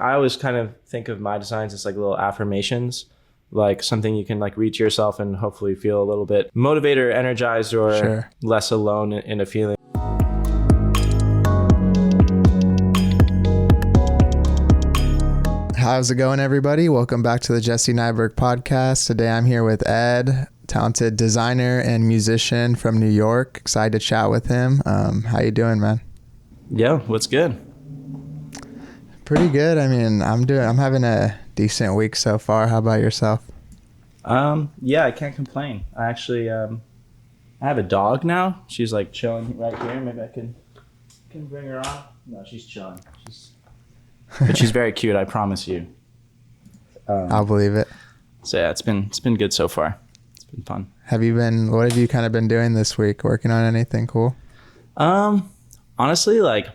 I always kind of think of my designs as like little affirmations, like something you can like read to yourself and hopefully feel a little bit motivated or energized or less alone in a feeling. How's it going, everybody? Welcome back to the Jesse Nyberg Podcast. Today I'm here with Ed, talented designer and musician from New York. Excited to chat with him. How you doing, man? Yeah, what's good? Pretty good. I mean, I'm having a decent week so far. How about yourself? Yeah, I can't complain. I actually I have a dog now. She's like chilling right here. Maybe I can bring her on. No, she's chilling. But she's very cute, I promise you. I'll believe it. So yeah, it's been good so far. It's been fun. What have you kind of been doing this week? Working on anything cool? Honestly, like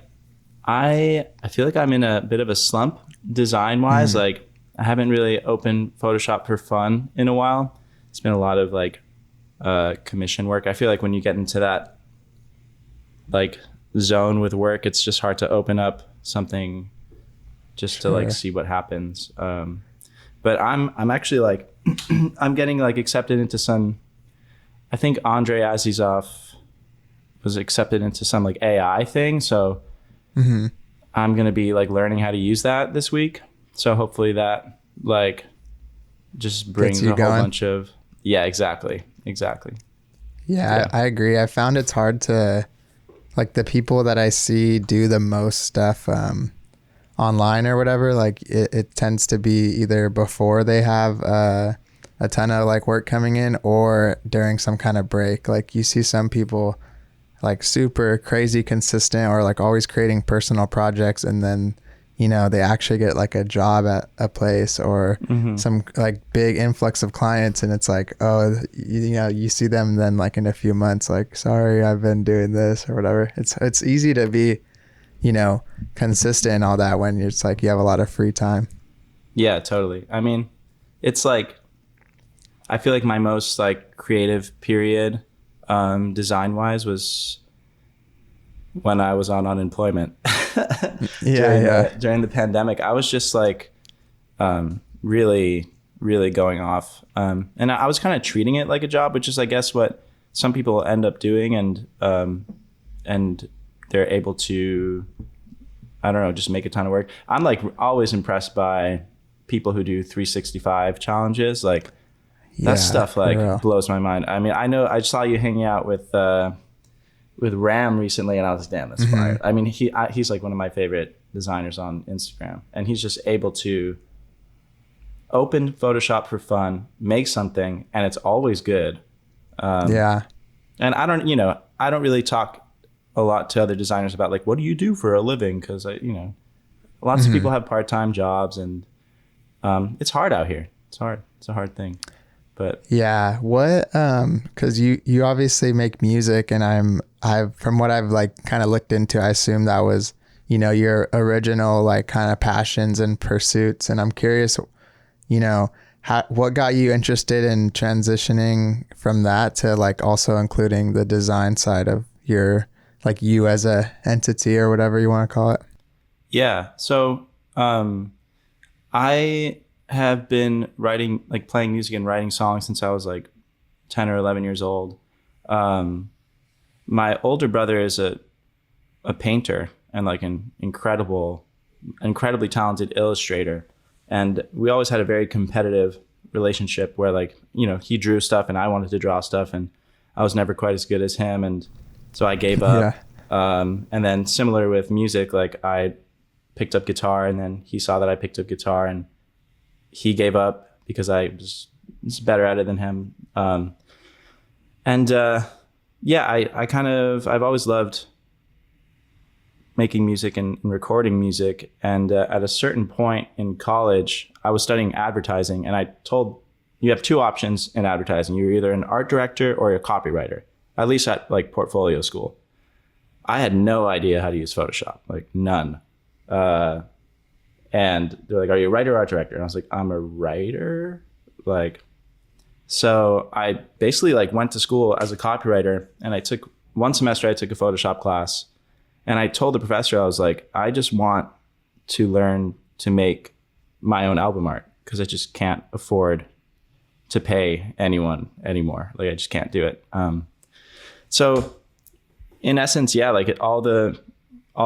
I feel like I'm in a bit of a slump design wise. Like I haven't really opened Photoshop for fun in a while. It's been a lot of like commission work. I feel like when you get into that like zone with work, it's just hard to open up something just to like see what happens. But I'm actually like I'm getting like accepted into some, I think Andre Azizov was accepted into some like AI thing. So I'm going to be like learning how to use that this week. So hopefully that like just brings a whole bunch of, yeah, exactly. Yeah, I agree. I found it's hard to, like, the people that I see do the most stuff online or whatever, like it tends to be either before they have a ton of like work coming in or during some kind of break. Like you see some people like super crazy consistent or like always creating personal projects, and then they actually get like a job at a place or some like big influx of clients, and it's like, oh, you see them then like in a few months like, sorry, I've been doing this or whatever. It's easy to be consistent and all that when it's like you have a lot of free time. Yeah, totally. I mean, it's like I feel like my most like creative period design wise was when I was on unemployment. During the pandemic. I was just like really going off, and I was kind of treating it like a job, which is I guess what some people end up doing, and they're able to, I don't know, just make a ton of work. I'm like always impressed by people who do 365 challenges. Like that stuff like blows my mind. I mean, I know I saw you hanging out with Ram recently, and I was like, damn, that's fire. I mean, he's like one of my favorite designers on Instagram, and he's just able to open Photoshop for fun, make something, and it's always good. And I don't really talk a lot to other designers about like, what do you do for a living? Because lots of people have part-time jobs, and it's hard out here. It's hard. It's a hard thing. But yeah, what because you obviously make music, and I've from what I've like kind of looked into, I assume that was your original like kind of passions and pursuits, and I'm curious what got you interested in transitioning from that to like also including the design side of your, like, you as a entity or whatever you want to call it. Yeah. So I have been writing, like playing music and writing songs since I was like 10 or 11 years old. My older brother is a painter and like an incredibly talented illustrator. And we always had a very competitive relationship where like, he drew stuff and I wanted to draw stuff, and I was never quite as good as him. And so I gave up. And then similar with music, like I picked up guitar, and then he saw that I picked up guitar, and he gave up because I was better at it than him. I've always loved making music and recording music. And at a certain point in college, I was studying advertising, and I told, you have two options in advertising. You're either an art director or a copywriter, at least at like portfolio school. I had no idea how to use Photoshop, like none. And they're like, are you a writer or art director? And I was like, I'm a writer. Like, so I basically like went to school as a copywriter, and I took one semester, I took a Photoshop class, and I told the professor, I was like, I just want to learn to make my own album art because I just can't afford to pay anyone anymore. Like I just can't do it. So in essence, yeah, like all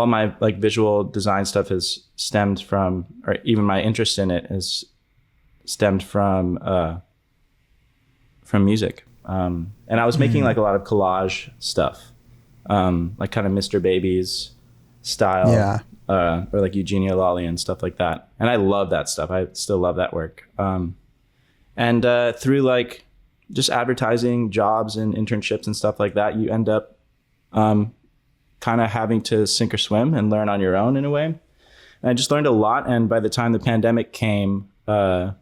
my like visual design stuff has stemmed from, or even my interest in it has stemmed from music. And I was making like a lot of collage stuff, like kind of Mr. Babies style, or like Eugenia Lolly and stuff like that. And I love that stuff. I still love that work. And through like just advertising jobs and internships and stuff like that, you end up kind of having to sink or swim and learn on your own in a way. And I just learned a lot. And by the time the pandemic came and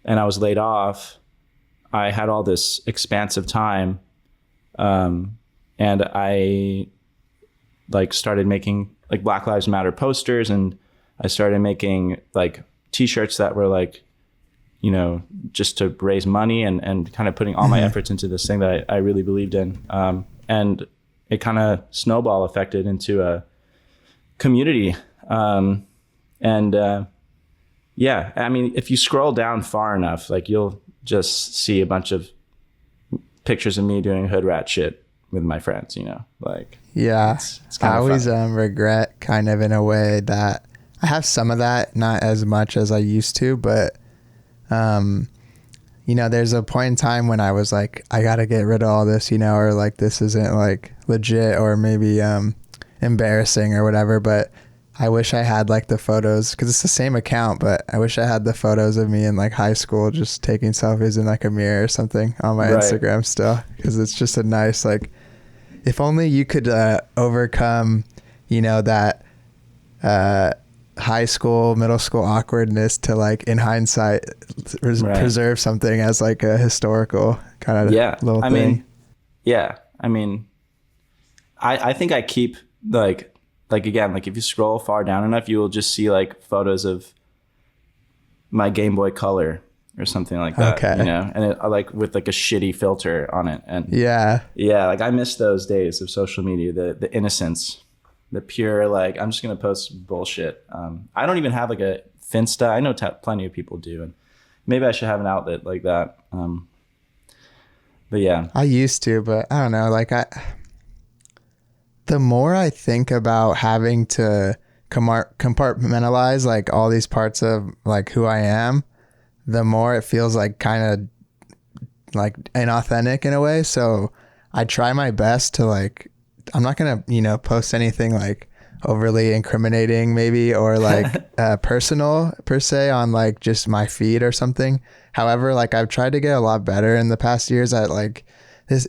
I was laid off, I had all this expansive time. And I like started making like Black Lives Matter posters, and I started making like t-shirts that were like, you know, just to raise money and kind of putting all my efforts into this thing that I really believed in. And it kind of snowball affected into a community. Yeah, I mean, if you scroll down far enough, like you'll just see a bunch of pictures of me doing hood rat shit with my friends, you know, like, yeah, it's I always regret kind of in a way that I have some of that, not as much as I used to, but you know, there's a point in time when I was like, I got to get rid of all this, you know, or like this isn't like legit or maybe embarrassing or whatever. But I wish I had like the photos, because it's the same account, but I wish I had the photos of me in like high school just taking selfies in like a mirror or something on my Instagram still, because it's just a nice, like, if only you could overcome, you know, that high school, middle school awkwardness to like in hindsight preserve something as like a historical kind of little thing. I think I keep like again, like if you scroll far down enough, you will just see like photos of my Game Boy Color or something like that, you know, and it like with like a shitty filter on it. And yeah, like I miss those days of social media, the innocence, the pure, like, I'm just going to post bullshit. I don't even have like a Finsta. I know plenty of people do. And maybe I should have an outlet like that. But yeah. I used to, but I don't know. Like the more I think about having to compartmentalize like all these parts of like who I am, the more it feels like kind of like inauthentic in a way. So I try my best to like, I'm not going to, you know, post anything like overly incriminating maybe, or like personal per se on like just my feed or something. However, like I've tried to get a lot better in the past years at like this,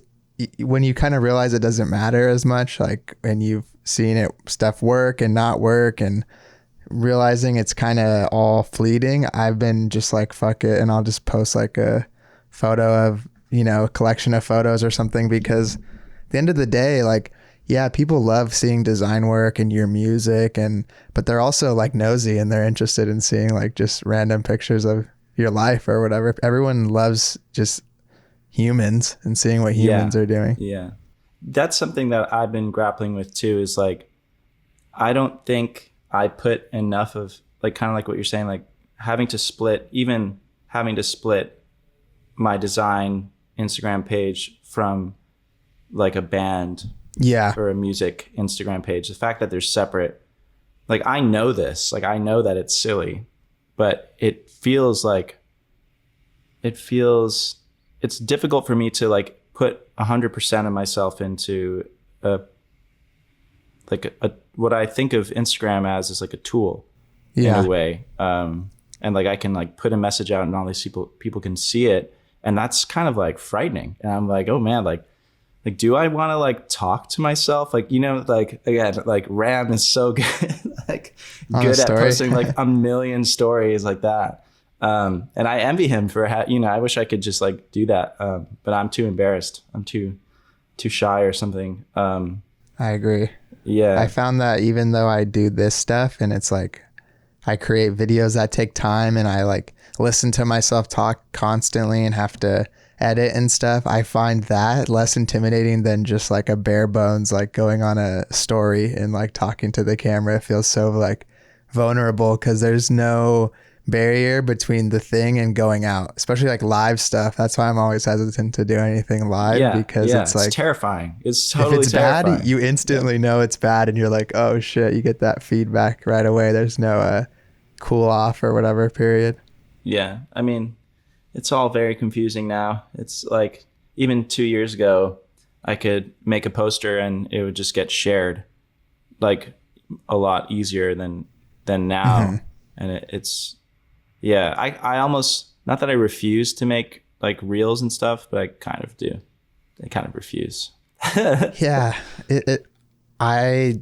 when you kind of realize it doesn't matter as much, like when you've seen it stuff work and not work and realizing it's kind of all fleeting, I've been just like, fuck it. And I'll just post like a photo of, you know, a collection of photos or something, because at the end of the day, like, yeah, people love seeing design work and your music, but they're also like nosy and they're interested in seeing like just random pictures of your life or whatever. Everyone loves just humans and seeing what humans are doing. Yeah. That's something that I've been grappling with too, is like, I don't think I put enough of like, kind of like what you're saying, like having to split my design Instagram page from like a band or a music Instagram page. The fact that they're separate, like I know this, like I know that it's silly, but it's difficult for me to like put 100% of myself into what I think of Instagram as is like a tool in a way. And like I can like put a message out and all these people can see it, and that's kind of like frightening. And I'm like, oh man, like do I want to like talk to myself? Like, you know, like again, like Ram is so good, like good at posting like a million stories like that. And I envy him for, I wish I could just like do that. But I'm too embarrassed. I'm too shy or something. I agree. Yeah. I found that even though I do this stuff and it's like, I create videos that take time and I like listen to myself talk constantly and have to edit and stuff, I find that less intimidating than just like a bare bones, like going on a story and like talking to the camera. It feels so like vulnerable because there's no barrier between the thing and going out, especially like live stuff. That's why I'm always hesitant to do anything live, because it's like terrifying. It's totally if it's terrifying. bad, you instantly know it's bad, and you're like, oh shit, you get that feedback right away. There's no cool off or whatever period. Yeah, I mean, it's all very confusing now. It's like even 2 years ago, I could make a poster and it would just get shared like a lot easier than now. And it's yeah, I almost, not that I refuse to make like reels and stuff, but I kind of do. I kind of refuse. Yeah, I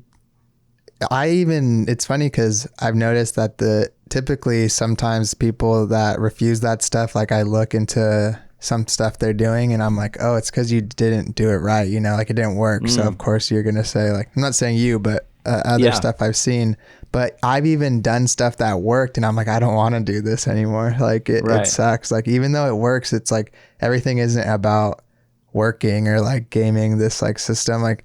even, it's funny because I've noticed that typically sometimes people that refuse that stuff, like I look into some stuff they're doing and I'm like, oh, it's because you didn't do it right, like it didn't work. So of course you're gonna say, like, I'm not saying you, but other stuff I've seen. But I've even done stuff that worked and I'm like, I don't want to do this anymore. Like it sucks. Like even though it works, it's like everything isn't about working or like gaming this like system. Like,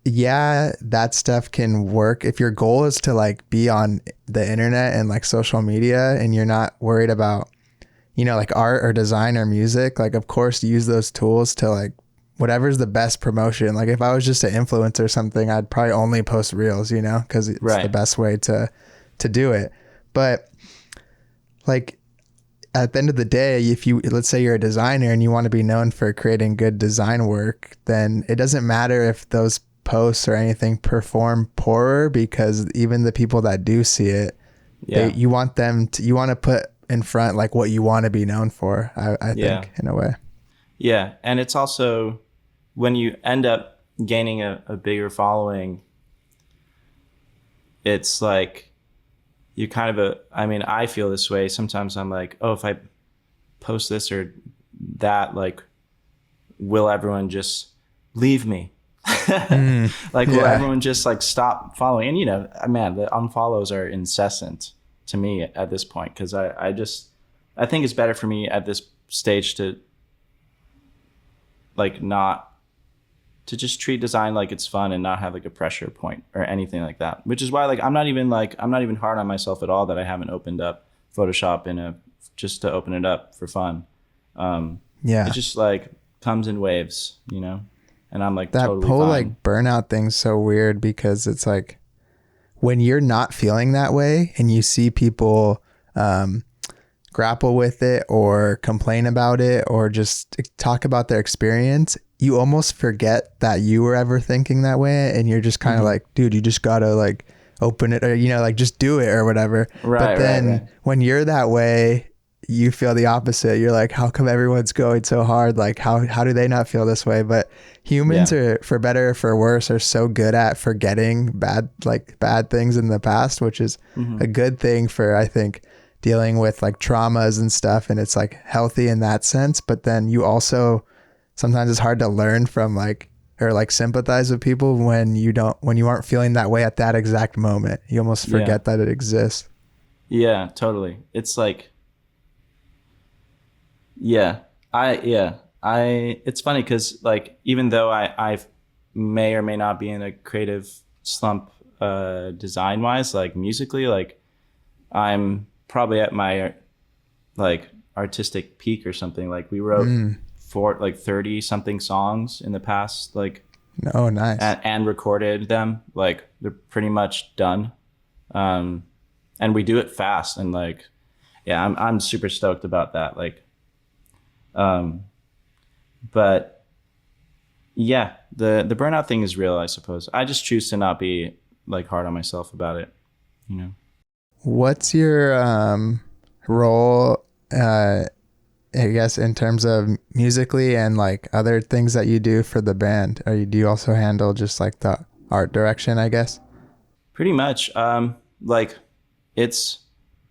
yeah, that stuff can work if your goal is to like be on the internet and like social media and you're not worried about, like art or design or music. Like, of course, use those tools to like whatever's the best promotion. Like if I was just an influencer or something, I'd probably only post reels, because it's the best way to do it. But like at the end of the day, if let's say you're a designer and you want to be known for creating good design work, then it doesn't matter if those posts or anything perform poorer, because even the people that do see it, you want to put in front like what you want to be known for, I think, in a way. Yeah. And it's also, when you end up gaining a bigger following, it's like you kind of I feel this way. Sometimes I'm like, oh, if I post this or that, like, will everyone just leave me? Will everyone just like stop following? And man, the unfollows are incessant to me at this point, because I think it's better for me at this stage to like not to just treat design like it's fun and not have like a pressure point or anything like that, which is why like I'm not even hard on myself at all that I haven't opened up Photoshop just to open it up for fun. It just like comes in waves, and I'm like, that totally whole fine. Like burnout thing's so weird, because it's like when you're not feeling that way and you see people grapple with it or complain about it or just talk about their experience, you almost forget that you were ever thinking that way, and you're just kind of like, dude, you just gotta like open it, or like just do it or whatever. But then when you're that way, you feel the opposite. You're like, how come everyone's going so hard? Like how do they not feel this way? But humans are, for better or for worse, are so good at forgetting bad things in the past, which is a good thing for, I think, dealing with like traumas and stuff. And it's like healthy in that sense. But then you also, sometimes it's hard to learn from or sympathize with people when you aren't feeling that way at that exact moment. You almost forget that it exists. Yeah, totally. It's like, it's funny because like, even though I may or may not be in a creative slump design wise, like musically, like I'm probably at my like artistic peak or something. Like we wrote for like 30 something songs in the past, like, oh, nice. And recorded them. Like they're pretty much done. And we do it fast, and like, I'm super stoked about that. Like, but yeah, the burnout thing is real, I suppose. I just choose to not be like hard on myself about it, What's your role, I guess, in terms of musically and like other things that you do for the band? Do you also handle just like the art direction, I guess? Pretty much. Like it's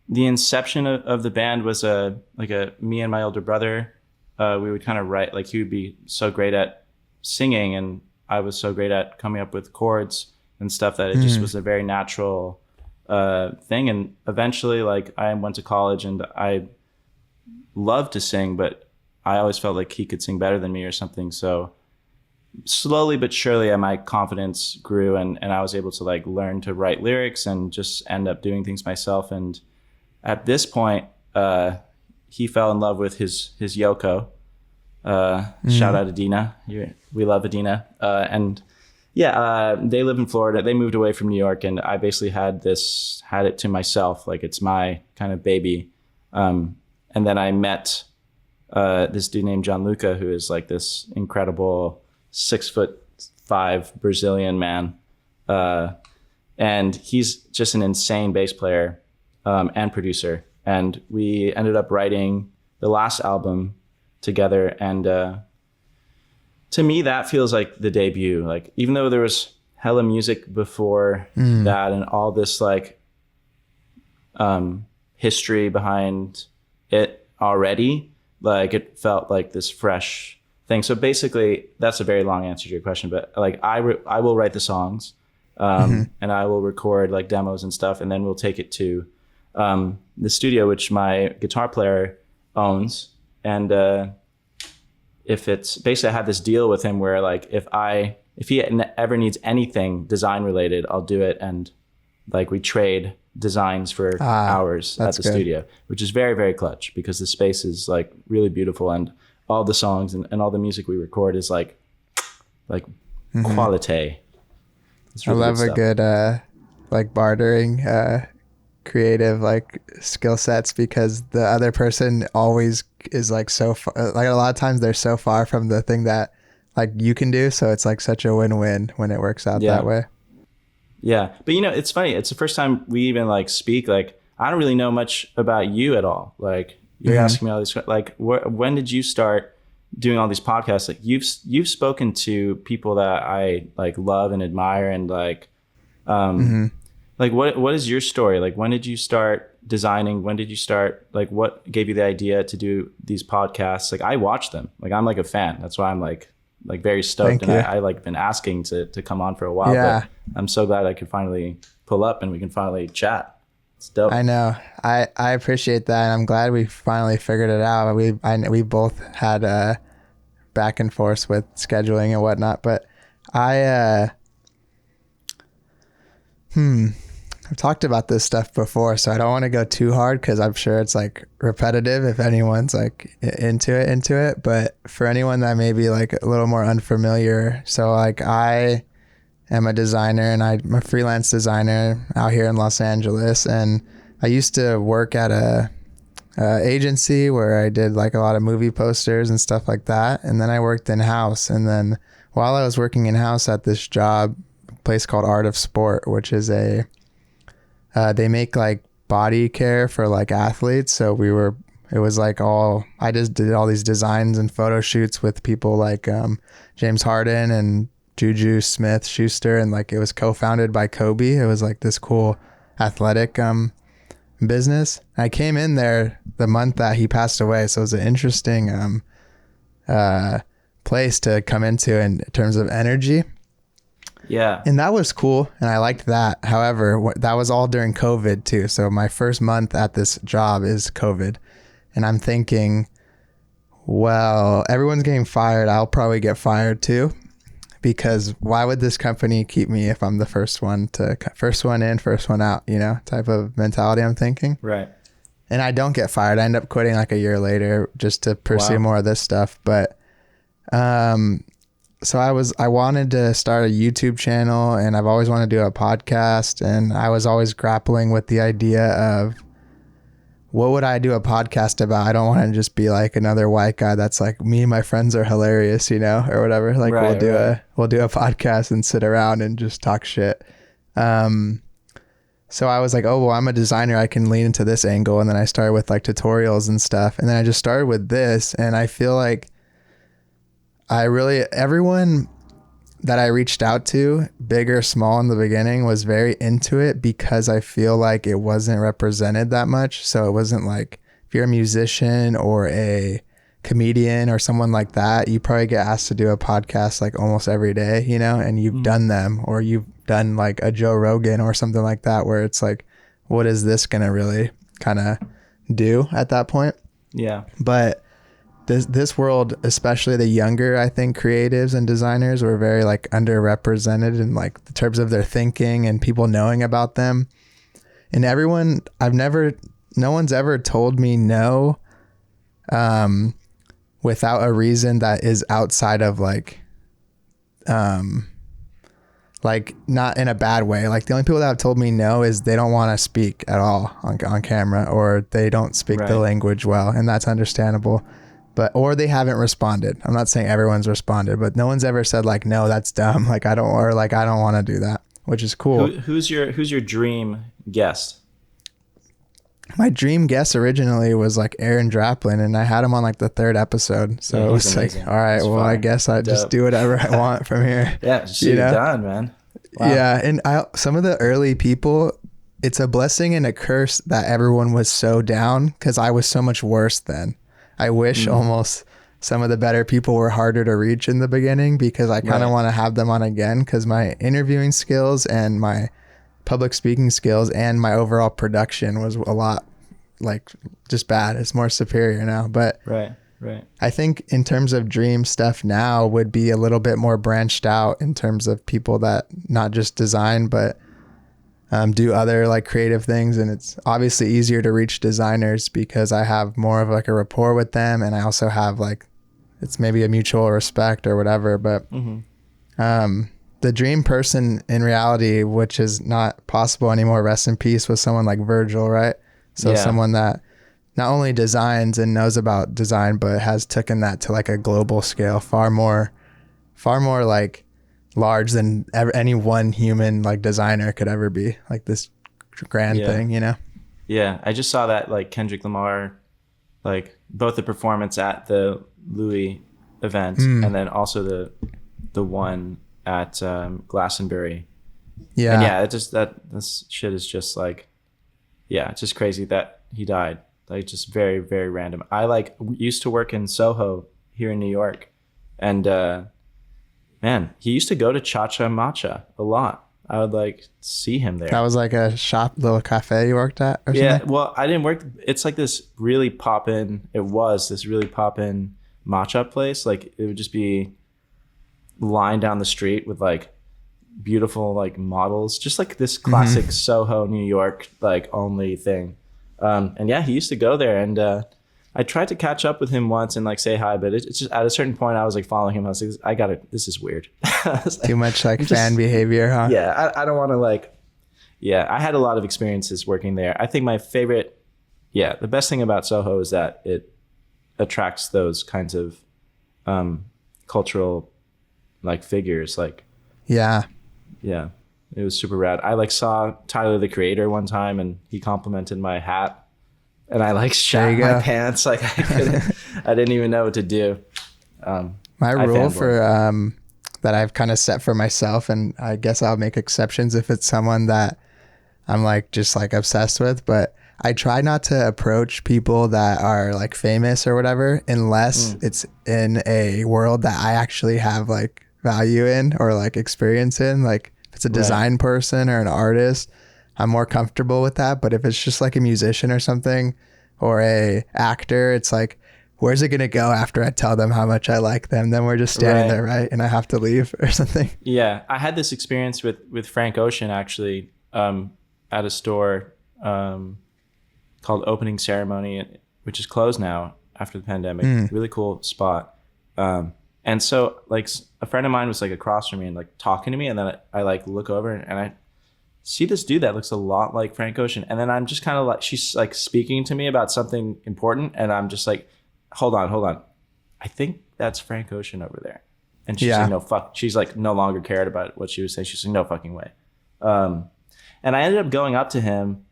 the inception of the band was me and my older brother. We would kind of write, like he would be so great at singing and I was so great at coming up with chords and stuff that it just was a very natural thing. And eventually, like, I went to college and I loved to sing, but I always felt like he could sing better than me or something. So slowly but surely my confidence grew, and I was able to like learn to write lyrics and just end up doing things myself. And at this point, he fell in love with his Yoko. Shout out Adina. We love Adina. And they live in Florida. They moved away from New York, and I basically had it to myself. Like, it's my kind of baby. And then I met this dude named Gianluca, who is like this incredible 6'5" Brazilian man. And he's just an insane bass player and producer. And we ended up writing the last album together. And to me, that feels like the debut. Like, even though there was hella music before that and all this like history behind it already, like it felt like this fresh thing. So basically, that's a very long answer to your question, but like I will write the songs and I will record like demos and stuff, and then we'll take it to the studio, which my guitar player owns. And if it's basically, I had this deal with him where like if he ever needs anything design related, I'll do it, and like we trade designs for hours at the studio, which is very, very clutch, because the space is like really beautiful, and all the songs and all the music we record is like quality. Really, I love a good like bartering creative like skill sets, because the other person always is like so far, like a lot of times they're so far from the thing that like you can do, so it's like such a win-win when it works out that way. Yeah, but you know, it's funny, it's the first time we even like speak. Like, I don't really know much about you at all. Like, you're asking me all these, like, when did you start doing all these podcasts? Like, you've spoken to people that I like love and admire, and like like what is your story? Like, when did you start designing? When did you start, like, what gave you the idea to do these podcasts? Like, I watch them. Like, I'm like a fan. That's why I'm like very stoked. And I like been asking to come on for a while. Yeah. But I'm so glad I could finally pull up and we can finally chat. It's dope. I know. I appreciate that. And I'm glad we finally figured it out. We both had back and forth with scheduling and whatnot, but I've talked about this stuff before, so I don't want to go too hard, because I'm sure it's like repetitive if anyone's like into it. But for anyone that may be like a little more unfamiliar, so like I am a designer, and I'm a freelance designer out here in Los Angeles. And I used to work at a agency where I did like a lot of movie posters and stuff like that. And then I worked in-house. And then while I was working in-house at this job, place called Art of Sport, which is they make like body care for like athletes. So it was like I just did all these designs and photo shoots with people like James Harden and Juju Smith-Schuster, and like it was co-founded by Kobe. It was like this cool athletic business. I came in there the month that he passed away, so it was an interesting place to come into in terms of energy. Yeah. And that was cool, and I liked that. However, that was all during COVID too. So my first month at this job is COVID, and I'm thinking, well, everyone's getting fired. I'll probably get fired too, because why would this company keep me if I'm the first one in, first one out, type of mentality I'm thinking. Right. And I don't get fired. I end up quitting like a year later just to pursue more of this stuff. But, so I wanted to start a YouTube channel, and I've always wanted to do a podcast, and I was always grappling with the idea of what would I do a podcast about? I don't want to just be like another white guy that's like, me and my friends are hilarious, or whatever. Like we'll do a podcast and sit around and just talk shit. So I was like, oh, well, I'm a designer. I can lean into this angle. And then I started with like tutorials and stuff. And then I just started with this, and I feel like everyone that I reached out to, big or small in the beginning, was very into it, because I feel like it wasn't represented that much. So it wasn't like, if you're a musician or a comedian or someone like that, you probably get asked to do a podcast like almost every day, and you've done them, or you've done like a Joe Rogan or something like that, where it's like, what is this going to really kind of do at that point? Yeah. But this world, especially the younger, I think creatives and designers were very like underrepresented in like the terms of their thinking and people knowing about them. And no one's ever told me no, without a reason that is outside of like not in a bad way. Like the only people that have told me no is they don't want to speak at all on camera, or they don't speak the language well, and that's understandable. Or they haven't responded. I'm not saying everyone's responded, but no one's ever said like, no, that's dumb. Like I don't want to do that, which is cool. Who's your dream guest? My dream guest originally was like Aaron Draplin, and I had him on like the 3rd episode. So it was amazing. Like, all right, well, I guess I just do whatever I want from here. Yeah, shoot it done, man. Wow. Yeah, and some of the early people, it's a blessing and a curse that everyone was so down, because I was so much worse then. I wish almost some of the better people were harder to reach in the beginning, because I kind of want to have them on again, because my interviewing skills and my public speaking skills and my overall production was a lot like just bad. It's more superior now, but right. I think in terms of dream stuff now would be a little bit more branched out in terms of people that not just design, but do other like creative things. And it's obviously easier to reach designers because I have more of like a rapport with them. And I also have like, it's maybe a mutual respect or whatever, but the dream person in reality, which is not possible anymore, rest in peace, was someone like Virgil, right? So someone that not only designs and knows about design, but has taken that to like a global scale, far more like large than any one human like designer could ever be, like this grand thing, you know? Yeah. I just saw that like Kendrick Lamar, like both the performance at the Louis event and then also the one at Glastonbury. Yeah. And yeah, this shit is just like, it's just crazy that he died. Like just very, very random. I like used to work in Soho here in New York, and man, he used to go to Cha Cha Matcha a lot. I would like see him there. That was like a little cafe you worked at or something? Yeah, well, I didn't work. It's like this really pop-in matcha place. Like it would just be lined down the street with like beautiful like models, just like this classic Soho, New York, like only thing. And yeah, he used to go there, and I tried to catch up with him once and like say hi, but it's just at a certain point I was like following him. I was like, this is weird. Too much like fan behavior, huh? Yeah, I don't want to like. Yeah, I had a lot of experiences working there. I think my favorite, the best thing about Soho is that it attracts those kinds of cultural like figures. Like, yeah, it was super rad. I like saw Tyler the Creator one time, and he complimented my hat, and I like shat my pants. Like I didn't even know what to do. My rule for that I've kind of set for myself, and I guess I'll make exceptions if it's someone that I'm like just like obsessed with, but I try not to approach people that are like famous or whatever unless it's in a world that I actually have like value in or like experience in. Like if it's a design person or an artist, I'm more comfortable with that. But if it's just like a musician or something or a actor, it's like, where's it going to go after I tell them how much I like them? Then we're just standing there, right? And I have to leave or something. Yeah. I had this experience with Frank Ocean actually at a store called Opening Ceremony, which is closed now after the pandemic. Really cool spot. And so like a friend of mine was like across from me and like talking to me, and then I like look over and I see this dude that looks a lot like Frank Ocean. And then I'm just kind of like, she's like speaking to me about something important, and I'm just like, hold on. I think that's Frank Ocean over there. And she's like, no fuck. She's like no longer cared about what she was saying. She's like, no fucking way. And I ended up going up to him,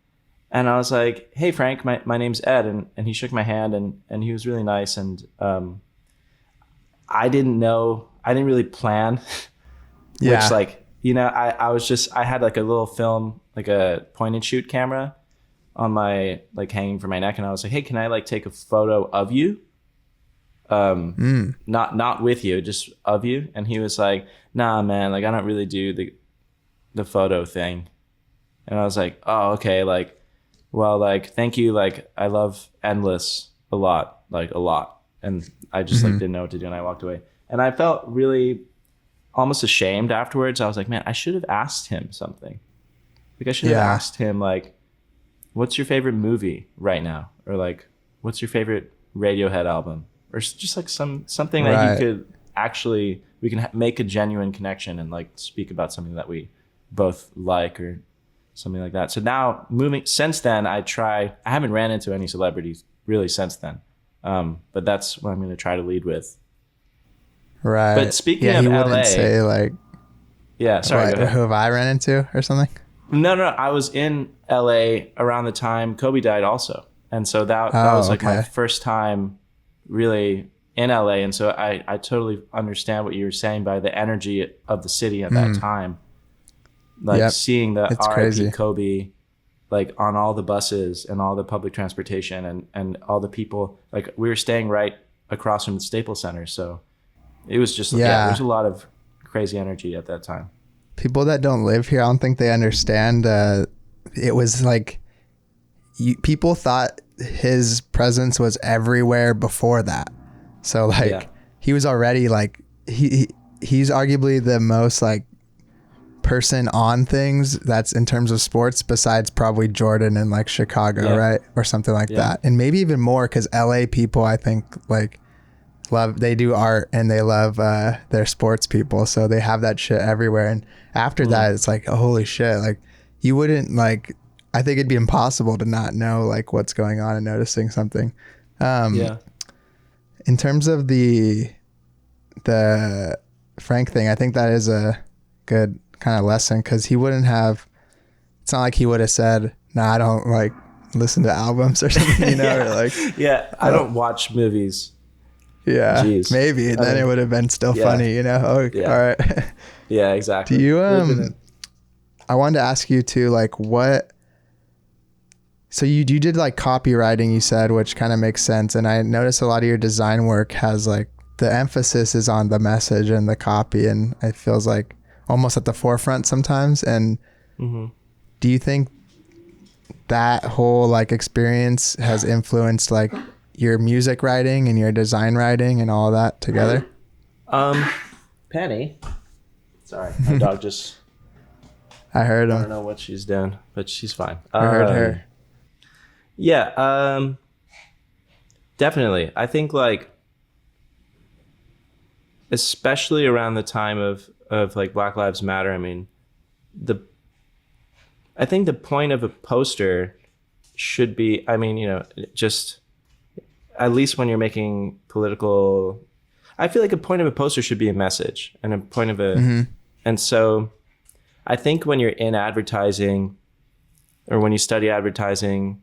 and I was like, hey Frank, my name's Ed. And he shook my hand, and he was really nice. And I didn't really plan, which like, you know, I had like a little film, like a point and shoot camera on my, like hanging from my neck. And I was like, hey, can I like take a photo of you? Not with you, just of you. And he was like, nah, man, like I don't really do the photo thing. And I was like, oh, okay. Like, well, like, thank you. Like, I love Endless a lot, like a lot. and I just like didn't know what to do, and I walked away. And I felt really almost ashamed afterwards. I was like, man, I should have asked him something. Like I should have asked him like, what's your favorite movie right now? Or like, what's your favorite Radiohead album? Or just like something that you could actually, we can make a genuine connection and like speak about something that we both like or something like that. So now since then, I haven't ran into any celebrities really since then. But that's what I'm going to try to lead with. Right. But speaking of he LA, wouldn't say like, yeah, sorry, who have I ran into or something? No, I was in LA around the time Kobe died also. And so that was like my first time really in LA. And so I totally understand what you were saying by the energy of the city at that time. Like seeing the R.I.P. Kobe like on all the buses and all the public transportation and all the people. Like we were staying right across from the Staples Center. So it was just, there's a lot of crazy energy at that time. People that don't live here, I don't think they understand. It was like people thought his presence was everywhere before that. So like he was already like he's arguably the most like person on things that's in terms of sports besides probably Jordan in like Chicago, right? Or something like that. And maybe even more because LA people, I think like they do art and they love their sports people. So they have that shit everywhere. And after that, it's like, oh, holy shit. Like you wouldn't like, I think it'd be impossible to not know like what's going on and noticing something. In terms of the Frank thing, I think that is a good kind of lesson because he wouldn't have, it's not like he would have said, nah, I don't like listen to albums or something, you know, or like, I don't watch movies. Yeah, jeez. Maybe then it would have been still funny, you know? Oh, all right. Yeah, exactly. Do you, I wanted to ask you too, like what, so you did like copywriting, you said, which kind of makes sense. And I noticed a lot of your design work has like, the emphasis is on the message and the copy. And it feels like almost at the forefront sometimes. And do you think that whole like experience has influenced like your music writing and your design writing and all that together? Penny. Sorry, my dog just... I heard him. I don't know what she's doing, but she's fine. I heard her. Yeah, definitely. I think like, especially around the time of like Black Lives Matter, I mean, I think the point of a poster should be, I mean, you know, just... at least when you're making political, I feel like a point of a poster should be a message and a point of a, and so I think when you're in advertising or when you study advertising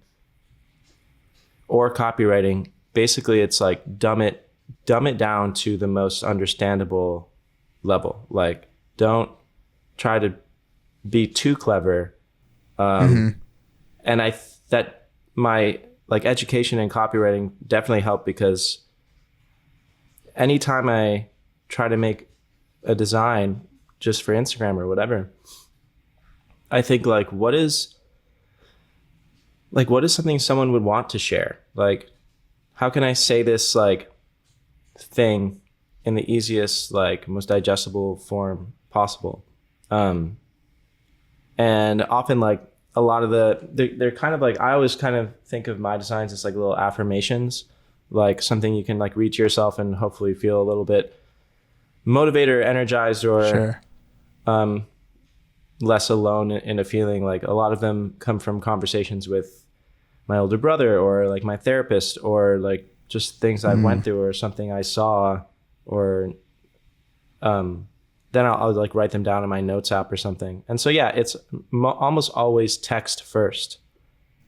or copywriting, basically it's like dumb it down to the most understandable level. Like don't try to be too clever. And that my like education and copywriting definitely helped because anytime I try to make a design just for Instagram or whatever, I think like, what is something someone would want to share? Like, how can I say this like thing in the easiest, like most digestible form possible? And often like, a lot of they're kind of like, I always kind of think of my designs as like little affirmations, like something you can like read to yourself and hopefully feel a little bit motivated or energized or less alone in a feeling. Like a lot of them come from conversations with my older brother or like my therapist or like just things I went through or something I saw or then I'll like write them down in my notes app or something. And so, yeah, it's almost always text first.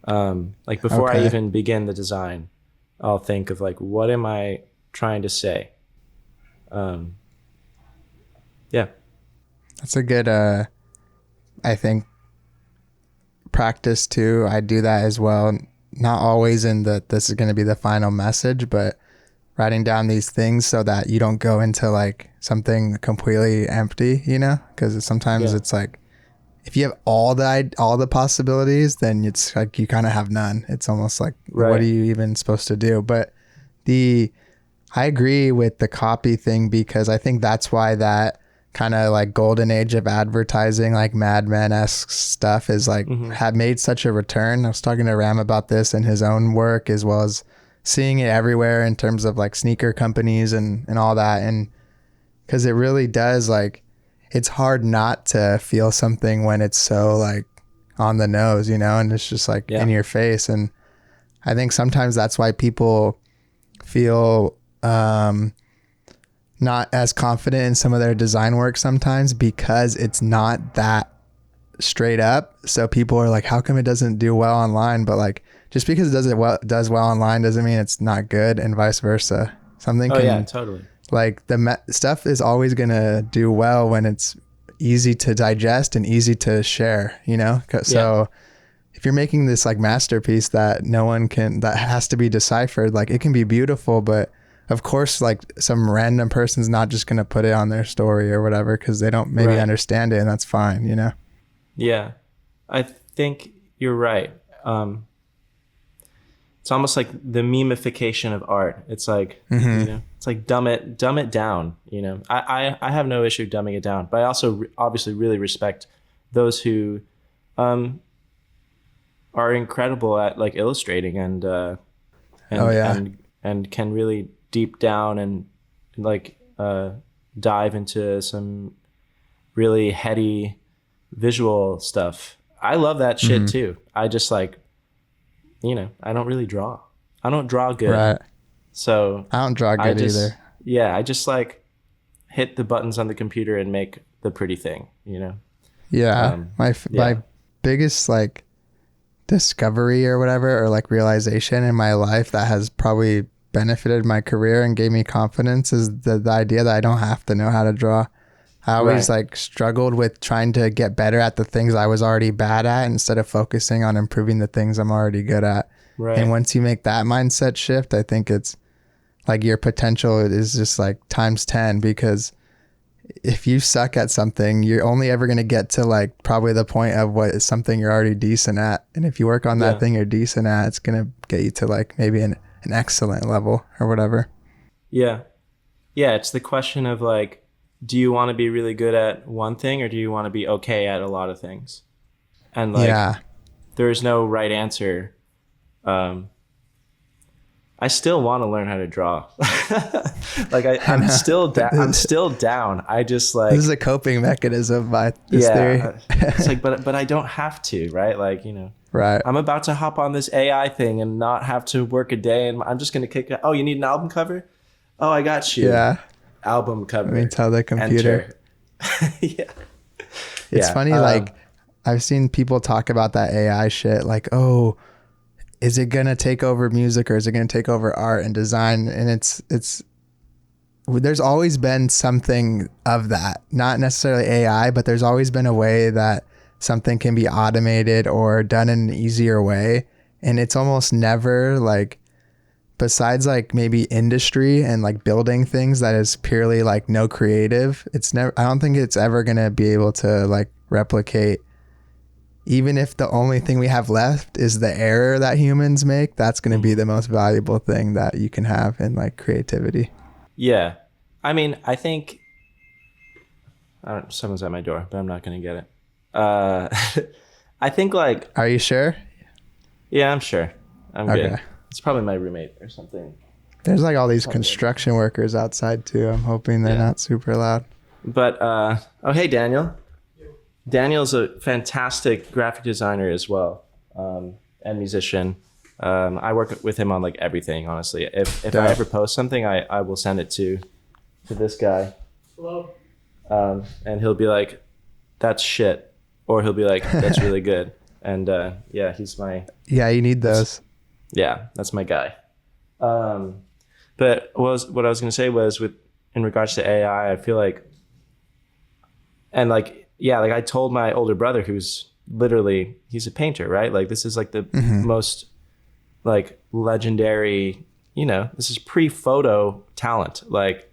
Like before I even begin the design, I'll think of like, what am I trying to say? Yeah. That's a good, I think, practice too. I do that as well. Not always in this is going to be the final message, but writing down these things so that you don't go into like something completely empty, you know, because sometimes it's like if you have all the possibilities, then it's like you kind of have none. It's almost like what are you even supposed to do? But I agree with the copy thing, because I think that's why that kind of like golden age of advertising, like Mad Men-esque stuff, is like had made such a return. I was talking to Ram about this in his own work, as well as seeing it everywhere in terms of like sneaker companies and all that. And because it really does, like, it's hard not to feel something when it's so like on the nose, you know, and it's just like in your face. And I think sometimes that's why people feel not as confident in some of their design work sometimes, because it's not that straight up. So people are like, how come it doesn't do well online? But like, just because it does well online doesn't mean it's not good, and vice versa. Something totally. Like stuff is always going to do well when it's easy to digest and easy to share, you know? So if you're making this like masterpiece that that has to be deciphered, like it can be beautiful, but of course, like some random person's not just going to put it on their story or whatever, because they don't maybe understand it, and that's fine, you know? Yeah, I think you're right. It's almost like the memification of art. It's like, you know, it's like dumb it down, you know? I have no issue dumbing it down, but I also obviously really respect those who are incredible at like illustrating and can really deep down and like dive into some really heady visual stuff. I love that shit too. I just like, you know, I don't really draw. I don't draw good. Right. So I don't draw good either. Yeah, I just like hit the buttons on the computer and make the pretty thing, you know? Yeah. My biggest like discovery or whatever, or like realization in my life that has probably benefited my career and gave me confidence, is the idea that I don't have to know how to draw. I always like struggled with trying to get better at the things I was already bad at, instead of focusing on improving the things I'm already good at. Right. And once you make that mindset shift, I think it's like your potential is just like times 10, because if you suck at something, you're only ever going to get to like probably the point of what is something you're already decent at. And if you work on that thing you're decent at, it's going to get you to like maybe an excellent level or whatever. Yeah. Yeah. It's the question of like, do you want to be really good at one thing, or do you want to be okay at a lot of things? And like, there is no right answer. I still want to learn how to draw. Like I'm still down. I just like, this is a coping mechanism by this theory. It's like, but I don't have to, right? Like, you know, right. I'm about to hop on this AI thing and not have to work a day, and I'm just going to kick it. Oh, you need an album cover? Oh, I got you. Yeah. Album cover. Let me tell the computer. It's funny, like I've seen people talk about that AI shit, like, oh, is it gonna take over music, or is it gonna take over art and design? And it's there's always been something of that, not necessarily AI, but there's always been a way that something can be automated or done in an easier way. And it's almost never like, besides like maybe industry and like building things that is purely like no creative, it's never, I don't think it's ever going to be able to like replicate, even if the only thing we have left is the error that humans make. That's going to be the most valuable thing that you can have in like creativity. Yeah. I mean, I think someone's at my door, but I'm not going to get it. I think like, are you sure? Yeah, I'm sure. I'm good. It's probably my roommate or something. There's like all these construction workers outside too. I'm hoping they're not super loud. But, oh, hey, Daniel. Daniel's a fantastic graphic designer as well, and musician. I work with him on like everything, honestly. If I ever post something, I will send it to this guy. Hello. And he'll be like, that's shit. Or he'll be like, that's really good. And he's my... Yeah, you need those. Yeah, that's my guy. But what I was going to say was in regards to AI, I feel like, and like, yeah, like I told my older brother, who's literally, he's a painter, right? Like this is like the most like legendary, you know, this is pre-photo talent. Like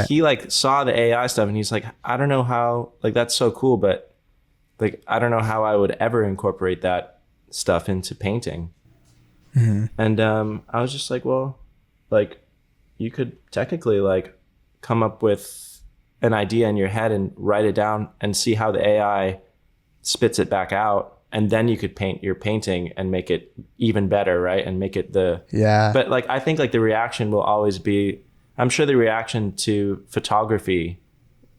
he like saw the AI stuff and he's like, I don't know how, like that's so cool, but like, I don't know how I would ever incorporate that stuff into painting. And I was just like, well, like, you could technically like come up with an idea in your head and write it down and see how the AI spits it back out. And then you could paint your painting and make it even better, right? And make it but like, I think like the reaction will always be, I'm sure the reaction to photography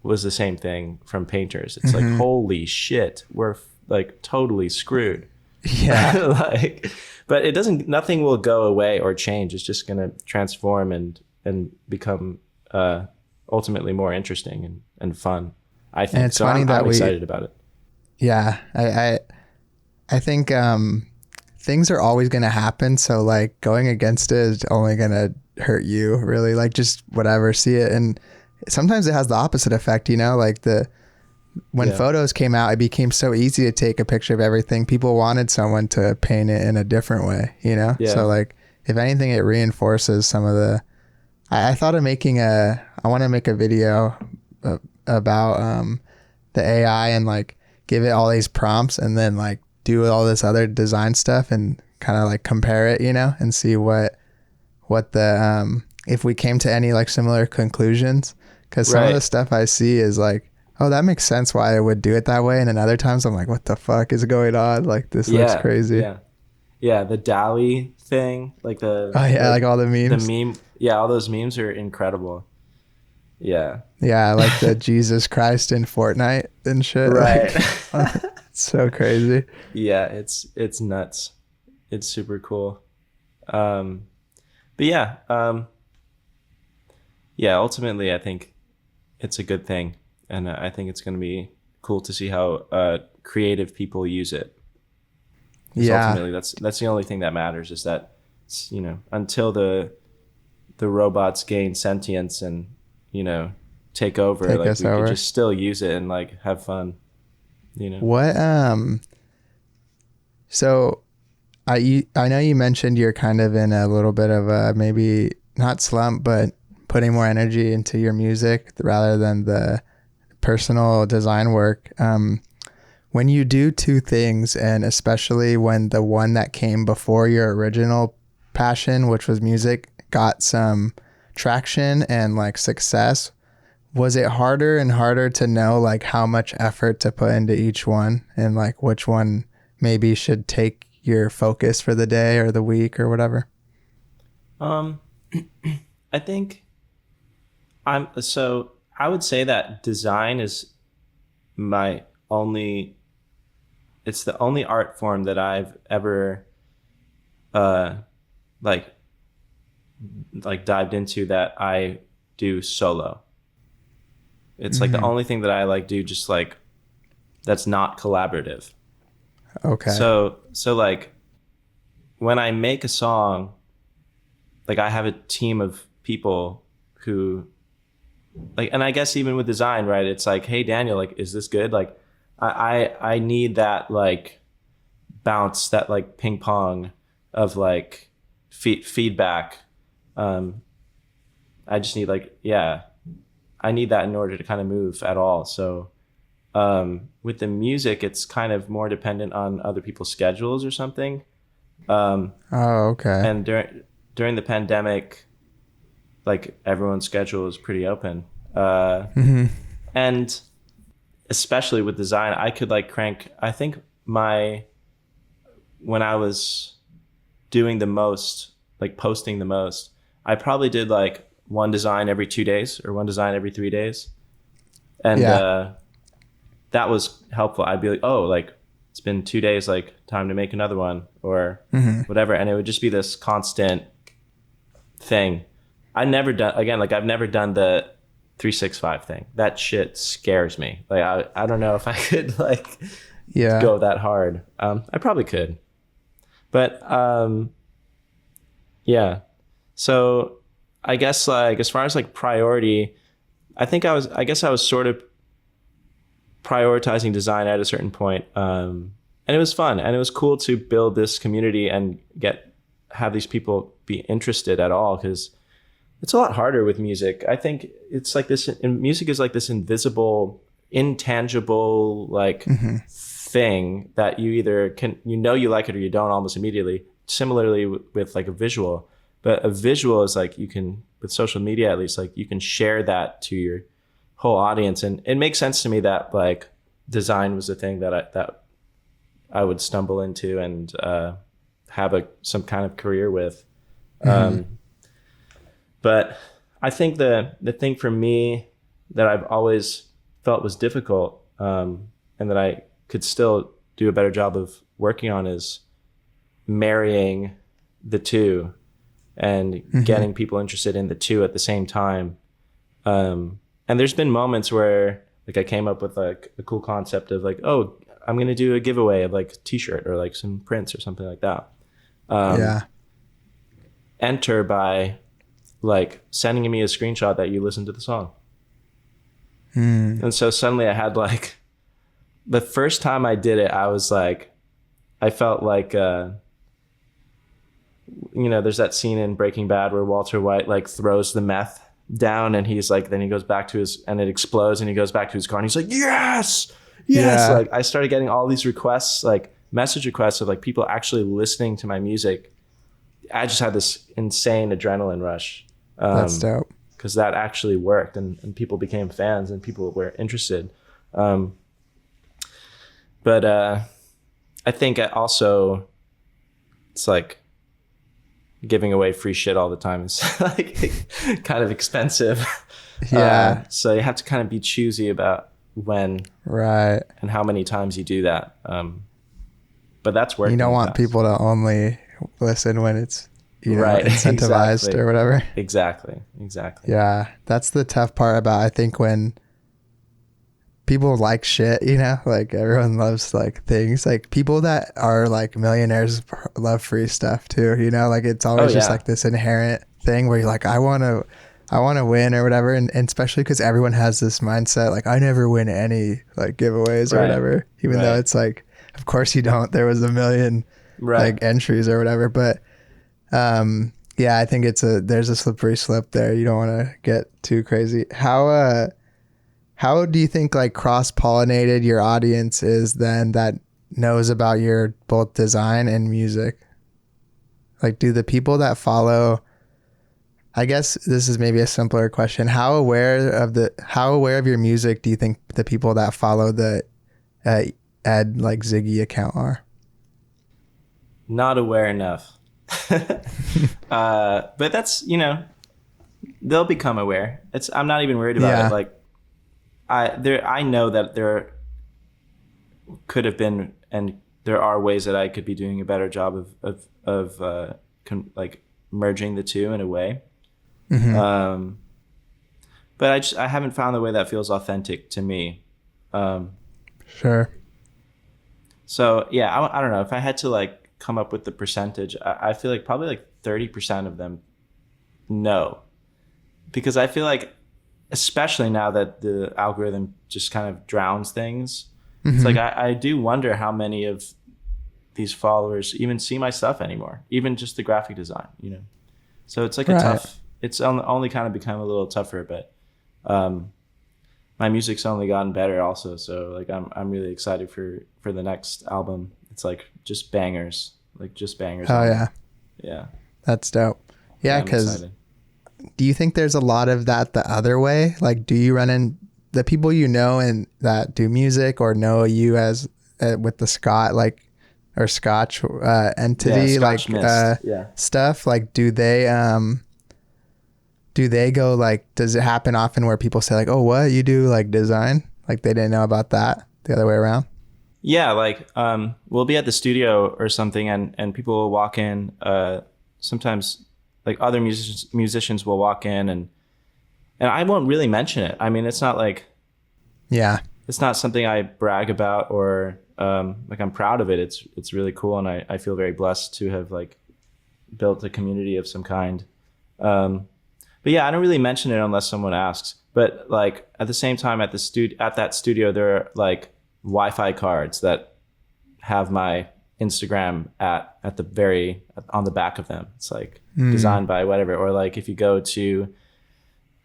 was the same thing from painters. It's like, holy shit, we're like totally screwed. Yeah. Like, but it doesn't, nothing will go away or change. It's just going to transform and become ultimately more interesting and fun, I think. And it's funny that I'm excited about it. Yeah. I think things are always going to happen. So like going against it is only going to hurt you, really. Like just whatever, see it. And sometimes it has the opposite effect, you know, like when photos came out, it became so easy to take a picture of everything. People wanted someone to paint it in a different way, you know? Yeah. So like, if anything, it reinforces some of I thought of I want to make a video about the AI and like give it all these prompts and then like do all this other design stuff and kind of like compare it, you know, and see what if we came to any like similar conclusions. Cause some of the stuff I see is like, oh, that makes sense why I would do it that way. And then other times I'm like, what the fuck is going on? Like this looks crazy. Yeah. Yeah. The DALL-E thing, like like all the memes. The meme. Yeah. All those memes are incredible. Yeah. Yeah. Like the Jesus Christ in Fortnite and shit. Right. Like, it's so crazy. Yeah. It's nuts. It's super cool. But yeah. Yeah. Ultimately, I think it's a good thing. And I think it's going to be cool to see how creative people use it. Yeah. Ultimately, that's the only thing that matters is that, you know, until the robots gain sentience and, you know, take over, like we could just still use it and like have fun, you know. What so I know you mentioned you're kind of in a little bit of a maybe not slump, but putting more energy into your music rather than the personal design work. When you do two things, and especially when the one that came before your original passion, which was music, got some traction and like success, was it harder and harder to know like how much effort to put into each one and like which one maybe should take your focus for the day or the week or whatever? I think I would say that design is it's the only art form that I've ever like dived into that I do solo. It's like the only thing that I like do just like that's not collaborative. Okay. So like when I make a song, like I have a team of people who like, and I guess even with design, right? It's like, hey, Daniel, like, is this good? Like, I need that like bounce, that like ping pong of like feedback. I just need like, I need that in order to kind of move at all. So with the music, it's kind of more dependent on other people's schedules or something. Okay. And during the pandemic, like everyone's schedule is pretty open. And especially with design, I could like crank, I think when I was doing the most, like posting the most, I probably did like one design every 2 days or one design every 3 days. And that was helpful. I'd be like, oh, like it's been 2 days, like time to make another one or whatever. And it would just be this constant thing. I've never done the 365 thing. That shit scares me. Like I don't know if I could like go that hard. I probably could, but so I guess like as far as like priority, I guess I was sort of prioritizing design at a certain point, and it was fun and it was cool to build this community and have these people be interested at all, because it's a lot harder with music. I think it's like this, and music is like this invisible, intangible, like thing that you either you like it or you don't almost immediately. Similarly with like a visual, But a visual is like, you can, with social media at least, like you can share that to your whole audience. And it makes sense to me that like design was a thing that I would stumble into and have some kind of career with. But I think the thing for me that I've always felt was difficult, and that I could still do a better job of working on, is marrying the two and getting people interested in the two at the same time. And there's been moments where like I came up with like a cool concept of like, oh, I'm going to do a giveaway of like a t-shirt or like some prints or something like that. Enter by like sending me a screenshot that you listened to the song. And so suddenly I had like, the first time I did it, I was like, I felt like, you know, there's that scene in Breaking Bad where Walter White like throws the meth down and he's like, then he goes back to his, and it explodes and he goes back to his car and he's like, yes. Like I started getting all these requests, like message requests of like people actually listening to my music. I just had this insane adrenaline rush. That's dope. Because that actually worked, and people became fans and people were interested. But I think also it's like giving away free shit all the time is like kind of expensive. So you have to kind of be choosy about when and how many times you do that. But that's working. You don't want people to only listen when it's incentivized or whatever. Exactly. Yeah, that's the tough part about, I think, when people like shit, you know, like everyone loves like things, like people that are like millionaires love free stuff too, you know, like it's always just like this inherent thing where you're like, I want to win or whatever. And especially because everyone has this mindset, like I never win any like giveaways or whatever, even though it's like, of course you don't, there was a million like entries or whatever. But yeah, I think there's a slippery slope there. You don't want to get too crazy. How do you think like cross-pollinated your audience is then that knows about your both design and music? Like, do the people that follow, I guess this is maybe a simpler question. How aware of your music do you think the people that follow the Eduziggy account are? Not aware enough. But that's, you know, they'll become aware. I'm not even worried about it. Like I know that there could have been, and there are ways that I could be doing a better job of like merging the two in a way. But I haven't found the way that feels authentic to me. Sure. So yeah, I don't know if I had to like come up with the percentage. I feel like probably like 30% of them know, because I feel like, especially now that the algorithm just kind of drowns things, it's like I do wonder how many of these followers even see my stuff anymore, even just the graphic design, you know. So it's like it's only kind of become a little tougher, but my music's only gotten better also. So like I'm really excited for the next album. It's like just bangers. Oh yeah. Yeah. That's dope. Yeah, because do you think there's a lot of that the other way? Like, do you run in the people you know and that do music or know you as with the Scott or Scotch entity, Scotch Mist. Stuff? Like, do they go like? Does it happen often where people say like, "Oh, what you do like design?" Like they didn't know about that the other way around. Yeah, like we'll be at the studio or something, and people will walk in. Sometimes, like other musicians will walk in, and I won't really mention it. I mean, it's not like, it's not something I brag about or like I'm proud of it. It's really cool, and I feel very blessed to have like built a community of some kind. But yeah, I don't really mention it unless someone asks. But like at the same time, at that studio, there are like Wi-Fi cards that have my Instagram at the on the back of them. It's like designed by whatever. Or like if you go to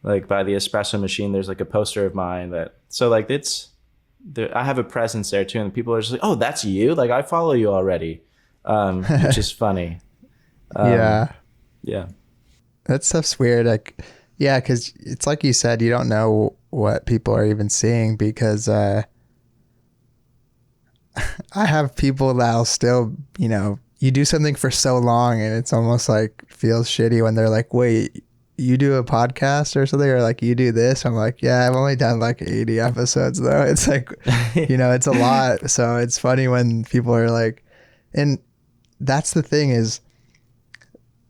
like by the espresso machine, there's like a poster of mine so like I have a presence there too, and people are just like, oh, that's you? Like I follow you already, which is funny. Yeah. That stuff's weird. Like, yeah, because it's like you said, you don't know what people are even seeing because I have people that'll still, you do something for so long and it's almost like feels shitty when they're like, wait, you do a podcast or something, or like you do this. I'm like, yeah, I've only done like 80 episodes though. It's like, it's a lot. So it's funny when people are like, and that's the thing is,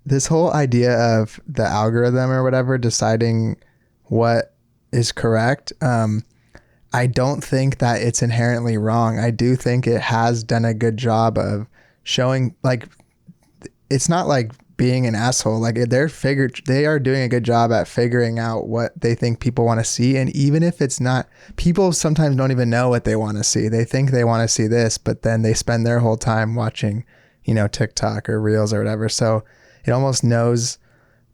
this whole idea of the algorithm or whatever deciding what is correct, I don't think that it's inherently wrong. I do think it has done a good job of showing, like, it's not like being an asshole. Like, they are doing a good job at figuring out what they think people want to see. And even if it's not, people sometimes don't even know what they want to see. They think they want to see this, but then they spend their whole time watching, TikTok or Reels or whatever. So it almost knows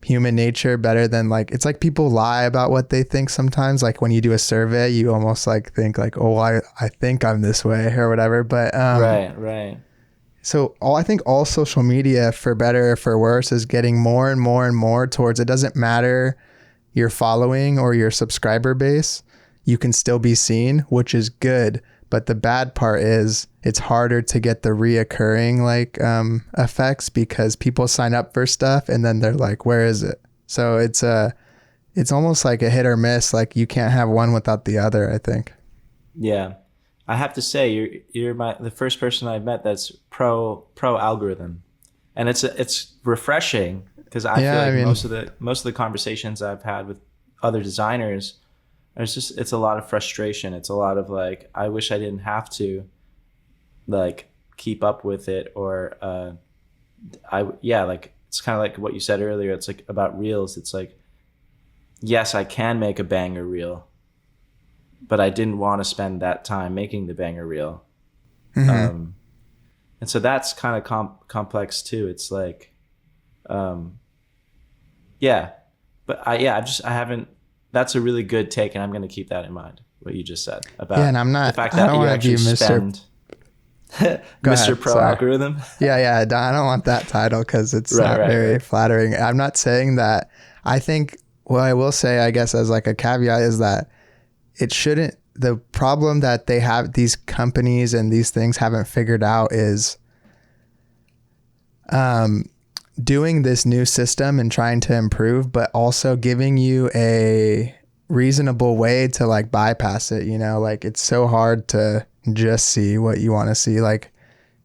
human nature better than, like, it's like people lie about what they think sometimes. Like when you do a survey, you almost like think like, oh, I think I'm this way or whatever. But right. So I think all social media, for better or for worse, is getting more and more and more towards, it doesn't matter your following or your subscriber base, you can still be seen, which is good. But the bad part is it's harder to get the reoccurring effects because people sign up for stuff and then they're like, where is it? So it's almost like a hit or miss. Like you can't have one without the other, I think. Yeah. I have to say you're the first person I've met that's pro algorithm. And it's refreshing because I feel like most of the conversations I've had with other designers, it's a lot of frustration. It's a lot of like, I wish I didn't have to like keep up with it, or like it's kind of like what you said earlier. It's like about reels. It's like, yes, I can make a banger reel, but I didn't want to spend that time making the banger reel. Mm-hmm. And so that's kind of complex too. It's like, that's a really good take, and I'm going to keep that in mind, what you just said about and I'm not, the fact that you actually spend Mr. Pro Algorithm. Yeah. I don't want that title because it's not very flattering. I'm not saying that. I think what I will say, I guess, as like a caveat is that it shouldn't, the problem that they have, these companies and these things haven't figured out is doing this new system and trying to improve, but also giving you a reasonable way to like bypass it. Like it's so hard to just see what you want to see. Like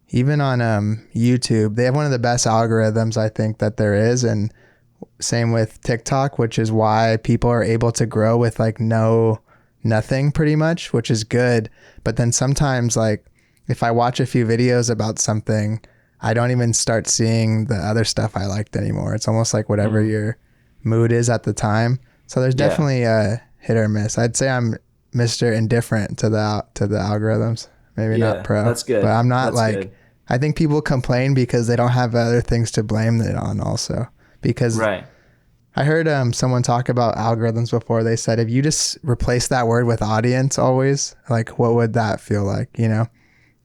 even on YouTube, they have one of the best algorithms I think that there is, and same with TikTok, which is why people are able to grow with like nothing pretty much, which is good. But then sometimes, like if I watch a few videos about something, I don't even start seeing the other stuff I liked anymore. It's almost like whatever your mood is at the time. So there's definitely a hit or miss. I'd say I'm Mr. Indifferent to the algorithms. Maybe not pro. That's good. But I'm not good. I think people complain because they don't have other things to blame it on also. Because I heard someone talk about algorithms before. They said if you just replace that word with audience always, like what would that feel like,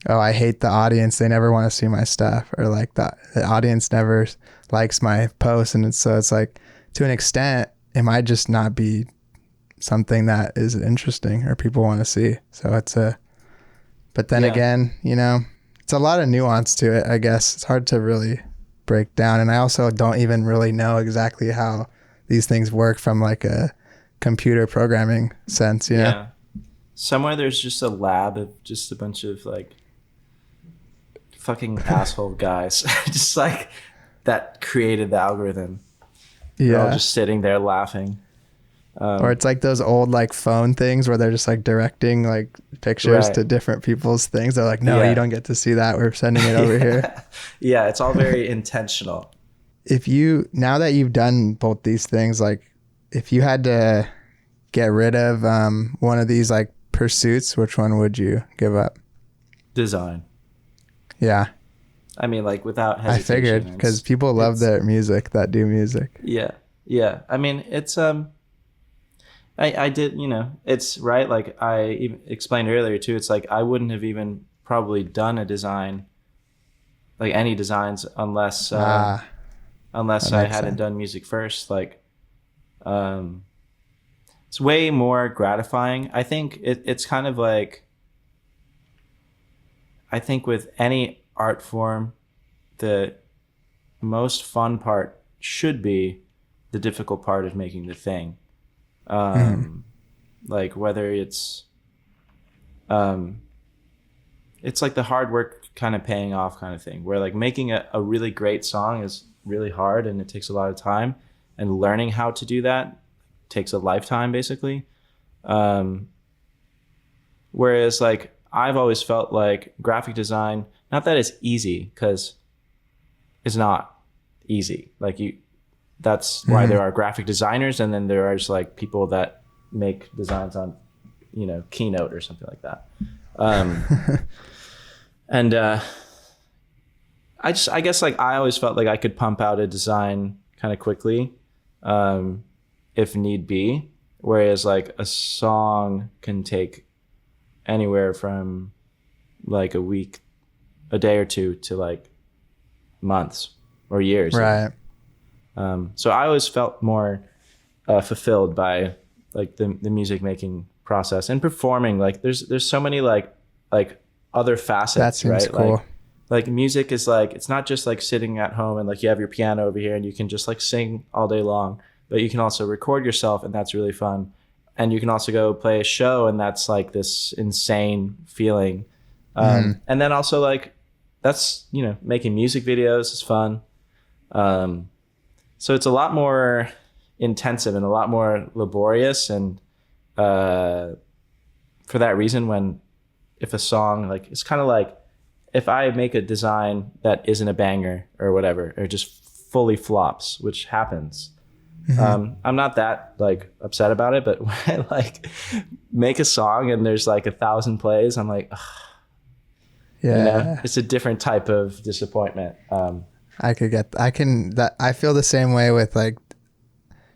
Oh, I hate the audience. They never want to see my stuff. Or like the audience never likes my posts. And it's like, to an extent, it might just not be something that is interesting or people want to see. So but then again, it's a lot of nuance to it, I guess. It's hard to really break down. And I also don't even really know exactly how these things work from like a computer programming sense, Yeah. Somewhere there's just a lab of just a bunch of like fucking asshole guys just like that created the algorithm. They're all just sitting there laughing. Or it's like those old like phone things where they're just like directing like pictures to different people's things. They're like, no, you don't get to see that. We're sending it over here. Yeah, it's all very intentional. Now that you've done both these things, like if you had to get rid of one of these like pursuits, which one would you give up? Design. Yeah. I mean, like without hesitation. I figured because people love their music that do music. Yeah. I mean, it's I did, it's right. Like I even explained earlier too. It's like I wouldn't have even probably done a design, like any designs, unless unless That I makes hadn't sense. done music first. Like, it's way more gratifying. I think it's kind of like, I think with any art form, the most fun part should be the difficult part of making the thing. Like whether it's like the hard work kind of paying off kind of thing, where like making a really great song is really hard and it takes a lot of time, and learning how to do that takes a lifetime basically. Whereas like I've always felt like graphic design, not that it's easy, because it's not easy. Like that's why there are graphic designers, and then there are just like people that make designs on, Keynote or something like that. And I guess like I always felt like I could pump out a design kind of quickly, if need be. Whereas like a song can take anywhere from like a week, a day or two, to like months or years. Right. So I always felt more fulfilled by like the music making process and performing. Like there's so many like other facets. That seems right? cool. Like music is like, it's not just like sitting at home and like you have your piano over here and you can just like sing all day long, but you can also record yourself, and that's really fun. And you can also go play a show, and that's like this insane feeling. And then also like that's, making music videos is fun. So it's a lot more intensive and a lot more laborious. And for that reason, if a song, like, it's kind of like if I make a design that isn't a banger or whatever, or just fully flops, which happens, I'm not that like upset about it. But when I like make a song and there's like 1,000 plays, I'm like, ugh. Yeah. It's a different type of disappointment. I feel the same way with like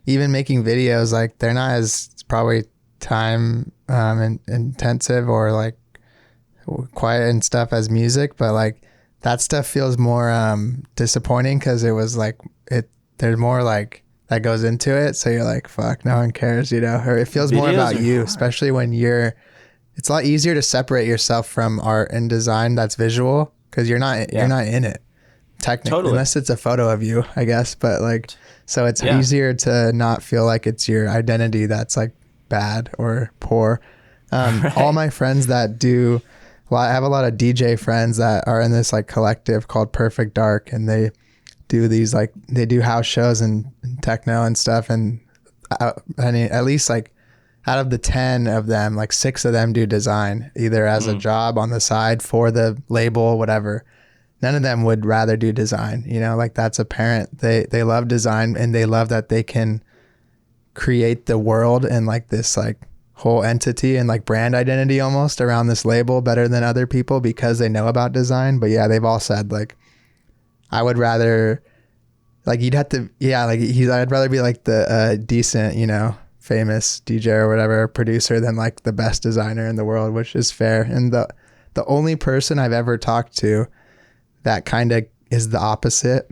even making videos. Like they're not as probably time intensive or like quiet and stuff as music, but like that stuff feels more disappointing because it was like there's more like that goes into it, so you're like, fuck, no one cares, or it feels more about you, especially when it's a lot easier to separate yourself from art and design that's visual, because you're not in it technically, unless it's a photo of you, I guess. But like, so it's easier to not feel like it's your identity that's like bad or poor. Right. All my friends that I have a lot of DJ friends that are in this like collective called Perfect Dark, and they do these like, they do house shows and techno and stuff. And I mean, at least like out of the 10 of them, like 6 of them do design, either as a job on the side for the label, whatever. None of them would rather do design, like that's apparent. They love design, and they love that they can create the world and like this like whole entity and like brand identity almost around this label better than other people because they know about design. But yeah, they've all said like, I would rather like, I'd rather be like the decent, famous DJ or whatever producer than like the best designer in the world, which is fair. And the only person I've ever talked to that kind of is the opposite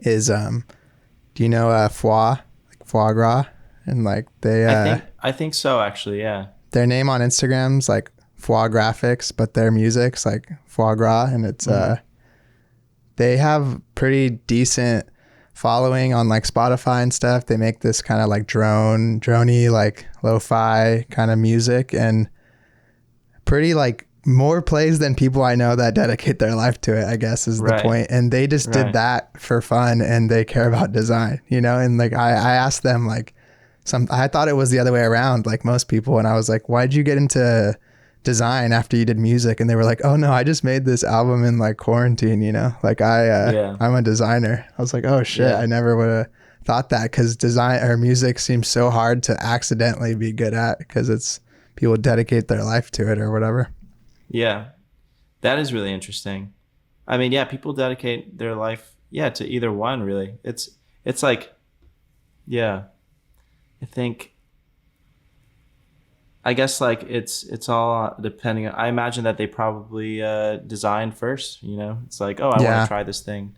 is do you know foie gras? And like they I think so, actually. Yeah, their name on Instagram's like foie graphics, but their music's like foie gras, and it's they have pretty decent following on like Spotify and stuff. They make this kind of like droney, like lo-fi kind of music, and pretty like more plays than people I know that dedicate their life to it, I guess is the point. And they just did that for fun, and they care about design, and like I asked them like I thought it was the other way around, like most people. And I was like, why'd you get into design after you did music? And they were like, oh no, I just made this album in like quarantine, like I'm a designer. I was like, oh shit, I never would have thought that, because design or music seems so hard to accidentally be good at, because it's people dedicate their life to it or whatever. Yeah, that is really interesting. I mean, yeah, people dedicate their life to either one, really. It's like, I guess like it's all depending on, I imagine that they probably designed first, it's like, oh, I want to try this thing.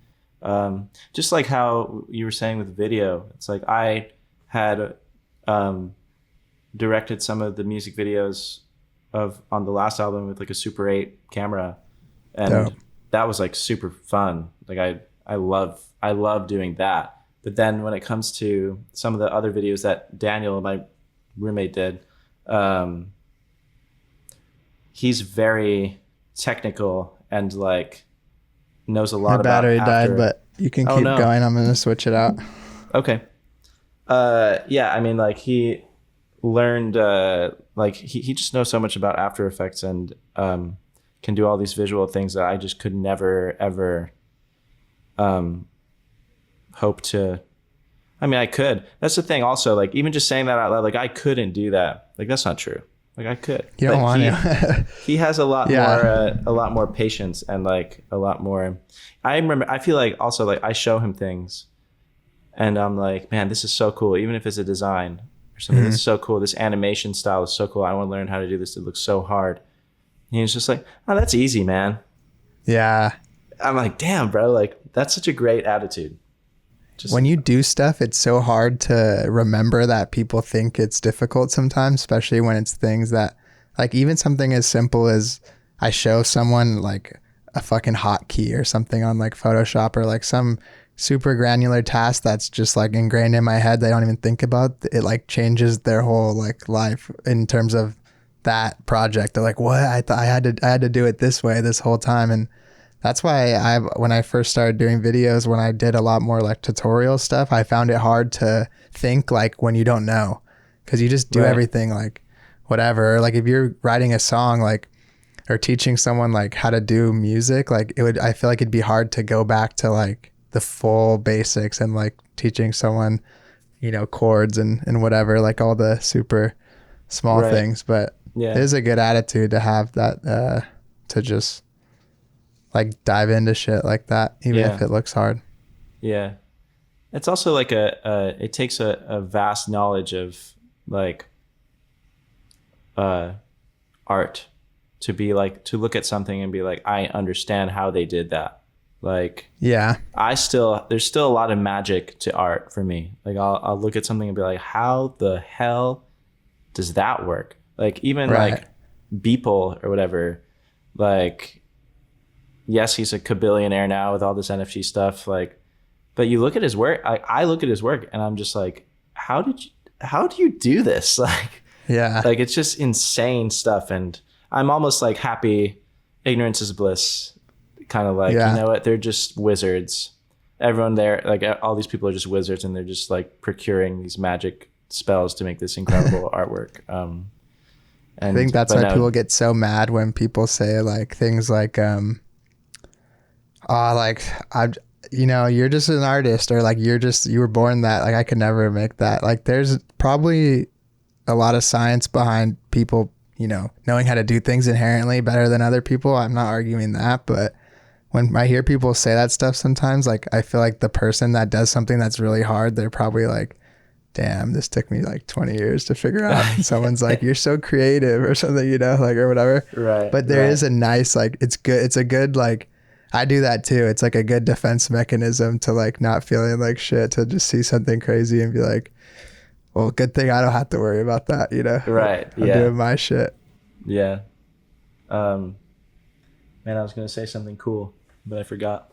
Just like how you were saying with video, it's like I had directed some of the music videos on the last album with like a Super 8 camera, and Dope. that was like super fun. Like I love doing that. But then when it comes to some of the other videos that Daniel, my roommate, did, he's very technical and like knows a lot My about battery died, but you can keep going. I'm gonna switch it out. Okay. Yeah, I mean, like he learned, like he just knows so much about After Effects and can do all these visual things that I just could never ever hope to. I mean, I could. That's the thing. Also, like even just saying that out loud, like I couldn't do that. Like that's not true. Like I could. You don't want to. He has a lot more patience and like a lot more. I feel like also like I show him things, and I'm like, man, this is so cool. Even if it's a design or something, this is so cool. This animation style is so cool. I want to learn how to do this. It looks so hard. And he's just like, oh, that's easy, man. Yeah. I'm like, damn, bro. Like that's such a great attitude. Just when you do stuff, it's so hard to remember that people think it's difficult sometimes, especially when it's things that, like even something as simple as I show someone like a fucking hotkey or something on like Photoshop or like some super granular task that's just like ingrained in my head. They don't even think about it. Like changes their whole like life in terms of that project. They're like, what? I had to do it this way this whole time. And that's why when I first started doing videos, when I did a lot more like tutorial stuff, I found it hard to think like when you don't know, because you just do everything like whatever. Like if you're writing a song like or teaching someone like how to do music, like I feel like it'd be hard to go back to like the full basics and like teaching someone, you know, chords and whatever, like all the super small things. But it is a good attitude to have that to just like dive into shit like that, even if it looks hard. Yeah. It's also like it takes a vast knowledge of like art to be like, to look at something and be like, I understand how they did that. Like, there's still a lot of magic to art for me. Like I'll look at something and be like, how the hell does that work? Like even like Beeple or whatever, like, yes, he's a kabillionaire now with all this NFT stuff. Like, but you look at his work. I look at his work, and I'm just like, how do you do this? Like, like it's just insane stuff. And I'm almost like happy. Ignorance is bliss. Kind of like, you know what? They're just wizards. Everyone there, like all these people are just wizards, and they're just like procuring these magic spells to make this incredible artwork. And I think that's why people get so mad when people say like things like, like you're just an artist, or like you were born that. Like I could never make that. Like there's probably a lot of science behind people, you know, knowing how to do things inherently better than other people. I'm not arguing that, but when I hear people say that stuff sometimes, like I feel like the person that does something that's really hard, they're probably like, damn, this took me like 20 years to figure out. And someone's like, you're so creative or something, you know, like, or whatever. Right. But there is a nice, like, it's good. It's a good, like, I do that too. It's like a good defense mechanism to like not feeling like shit, to just see something crazy and be like, well, good thing I don't have to worry about that, you know? Right. I'm doing my shit. Yeah. Man, I was going to say something cool, but I forgot.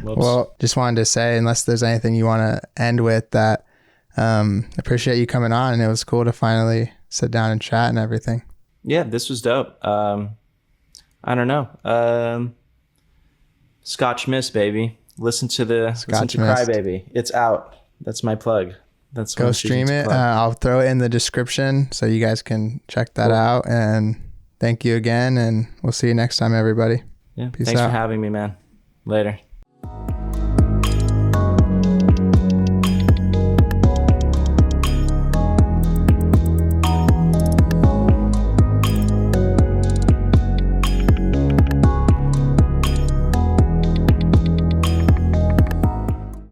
Well, just wanted to say, unless there's anything you want to end with, that appreciate you coming on, and it was cool to finally sit down and chat and everything. Yeah, this was dope. I don't know. Scotch Mist, baby. Listen to Cry Baby. It's out. That's my plug. Go stream it. I'll throw it in the description so you guys can check that out. And thank you again, and we'll see you next time, everybody. Yeah. Thanks for having me, man. Later.